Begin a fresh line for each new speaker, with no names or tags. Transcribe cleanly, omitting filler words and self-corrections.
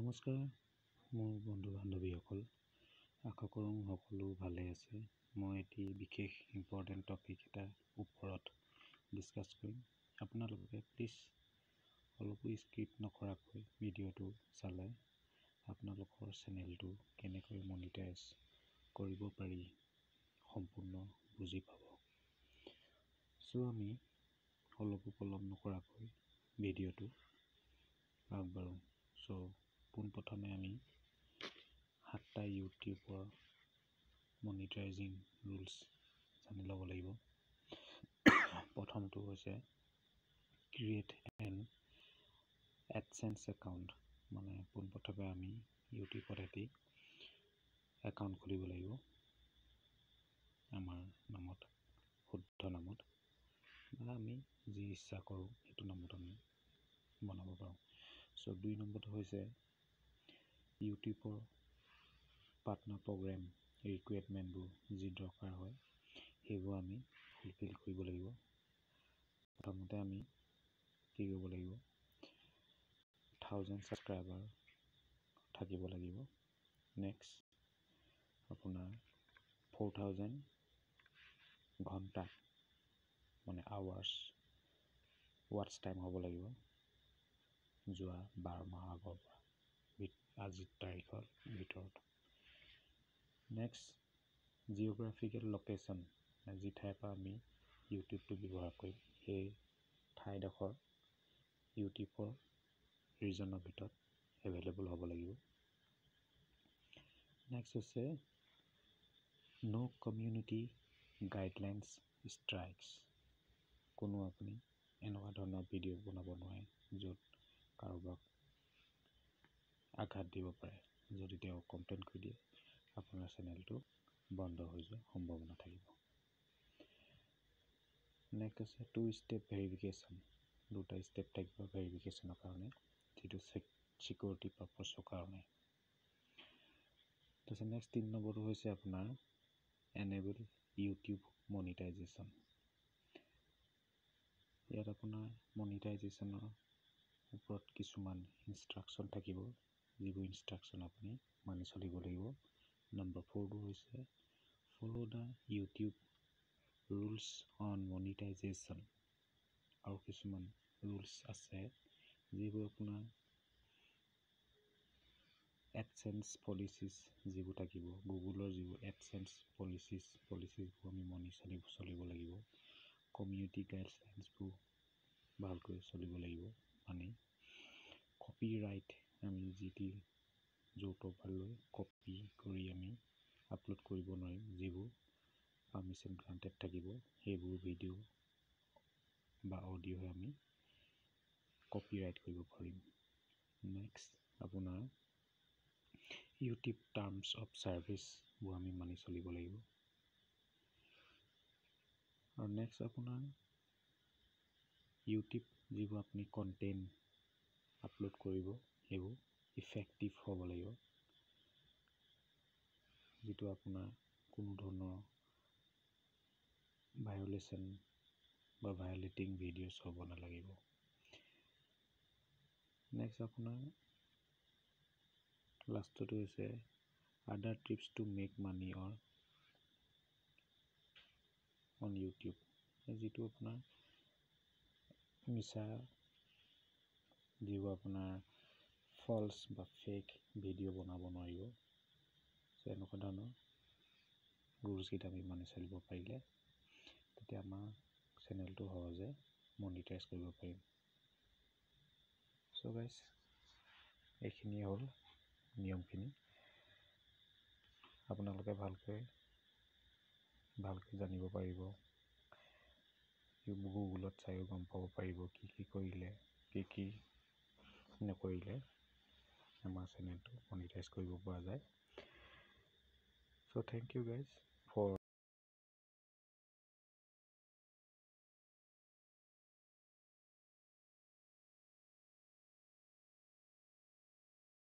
নমস্কাৰ মোৰ বন্ধু বান্ধৱীসকল, আশা কৰোঁ সকলো ভালে আছে। মই এটি বিশেষ ইম্পৰ্টেণ্ট টপিক এটাৰ ওপৰত ডিছকাছ কৰিম। আপোনালোকে প্লিজ অলপো স্কিপ নকৰাকৈ ভিডিঅ'টো চালে আপোনালোকৰ চেনেলটো কেনেকৈ মনিটাইজ কৰিব পাৰি সম্পূৰ্ণ বুজি পাব। চ' আমি অলপো পলম নকৰাকৈ ভিডিঅ'টো আগবাঢ়োঁ। চ' পোনপ্ৰথমে আমি 7টা ইউটিউবৰ মনিটাইজিং ৰুলছ জানি ল'ব লাগিব। প্ৰথমটো হৈছে ক্ৰিয়েট এন এডচেন্স একাউণ্ট, মানে পোনপ্ৰথমে আমি ইউটিউবত এটি একাউণ্ট খুলিব লাগিব আমাৰ নামত, শুদ্ধ নামত, বা আমি যি ইচ্ছা কৰোঁ সেইটো নামত আমি বনাব পাৰোঁ। চ' 2 নম্বৰটো হৈছে ইউটিউবৰ পাৰ্টনাৰ প্ৰগ্ৰেম ৰিকুৱাৰমেণ্টবোৰ যি দৰকাৰ হয় সেইবোৰ আমি ফুলফিল কৰিব লাগিব। প্ৰথমতে আমি কি কৰিব লাগিব, 1000 ছাবস্ক্ৰাইবাৰ থাকিব লাগিব। নেক্সট আপোনাৰ 4000 ঘণ্টা মানে আৱাৰ্ছ ৱাটছ টাইম হ'ব লাগিব যোৱা 12 মাহ আগৰ পৰা আজিৰ তাৰিখৰ ভিতৰত। নেক্সট জিঅ'গ্ৰাফিকেল লোকেশ্যন, যি ঠাইৰ পৰা আমি ইউটিউবটো ব্যৱহাৰ কৰিম সেই ঠাইডোখৰ ইউটিউবৰ ৰিজনৰ ভিতৰত এভেইলেবল হ'ব লাগিব। নেক্সট হৈছে ন' কমিউনিটি গাইডলাইনছ ষ্ট্ৰাইকছ, কোনো আপুনি এনেকুৱা ধৰণৰ ভিডিঅ' বনাব নোৱাৰে য'ত কাৰোবাক আঘাত দিব পাৰে। যদি তেওঁ কমপ্লেইন কৰি দিয়ে আপোনাৰ চেনেলটো বন্ধ হৈ যোৱাৰ সম্ভাৱনা থাকিব। নেক্সট হৈছে 2 ষ্টেপ ভেৰিফিকেশ্যন, 2টা ষ্টেপ থাকিব ভেৰিফিকেশ্যনৰ কাৰণে, যিটো ছিকিউৰিটি পাৰপছৰ কাৰণে। তাৰপিছত নেক্সট 3 নম্বৰটো হৈছে আপোনাৰ এনেবল ইউটিউব মনিটাইজেশ্যন। ইয়াত আপোনাৰ মনিটাইজেশ্যনৰ ওপৰত কিছুমান ইনষ্ট্ৰাকশ্যন থাকিব, যিবোৰ ইনষ্ট্ৰাকশ্যন আপুনি মানি চলিব লাগিব। নম্বৰ 4টো হৈছে follow' the YouTube rules on monetisation. আৰু কিছুমান ৰুলছ আছে যিবোৰ আপোনাৰ এডচেন্স পলিচিছ যিবোৰ থাকিব, গুগলৰ যিবোৰ এডচেন্স পলিচিছবোৰ আমি মানি চলিব লাগিব। কমিউনিটি গাইডলাইন্সবোৰ ভালকৈ চলিব লাগিব। মানে কপিৰাইট, আমি যিটি য'ৰ পৰা লৈ কপি কৰি আমি আপলোড কৰিব নোৱাৰিম। যিবোৰ পাৰ্মিশ্যন গ্ৰাণ্টেড থাকিব সেইবোৰ ভিডিঅ' বা অডিঅ'হে আমি কপিৰাইট কৰিব পাৰিম। নেক্সট আপোনাৰ ইউটিউব টাৰ্মছ অফ ছাৰ্ভিচবোৰ আমি মানি চলিব লাগিব। আৰু নেক্সট আপোনাৰ ইউটিউব যিবোৰ আপুনি কণ্টেণ্ট আপলোড কৰিব সেইবোৰ ইফেক্টিভ হ'ব লাগিব, যিটো আপোনাৰ কোনো ধৰণৰ ভায়লেশ্যন বা ভায়লেটিং ভিডিঅ'ছ হ'ব নালাগিব। নেক্সট আপোনাৰ লাষ্টটো হৈছে আদাৰ tips to make money on YouTube, যিটো আপোনাৰ মিছা যিবোৰ আপোনাৰ ফল্ছ বা ফেক ভিডিঅ' বনাব নোৱাৰিব। চ' এনেকুৱা ধৰণৰ ৰুলছকেইটা আমি মানি চলিব পাৰিলে তেতিয়া আমাৰ চেনেলটো সহজে মনিটাইজ কৰিব পাৰিম। চ' গাইজ, এইখিনিয়ে হ'ল নিয়মখিনি। আপোনালোকে ভালকৈ জানিব পাৰিব, গুগলত চাইও গম পাব পাৰিব কি কৰিলে কি নকৰিলে আমাৰ চেনেলটো মনিটাইজ কৰিব পৰা যায়। চ' থেংক ইউ গাইজ।